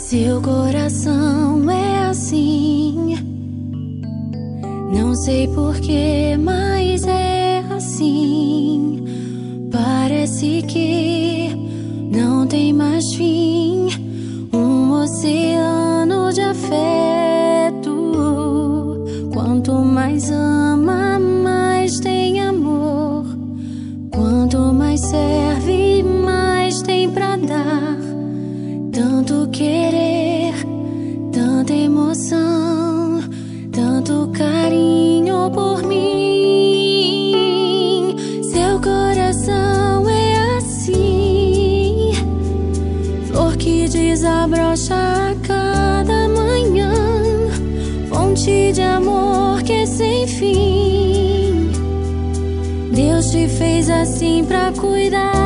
Seu coração é assim, não sei porquê, mas é assim. Parece que não tem mais fim, um oceano de afeto. Quanto mais ama, mais tem amor. Quanto mais serve, mais tem pra dar. Tanto querer, tanta emoção, tanto carinho por mim. Seu coração é assim, flor que desabrocha a cada manhã, fonte de amor que é sem fim. Deus te fez assim pra cuidar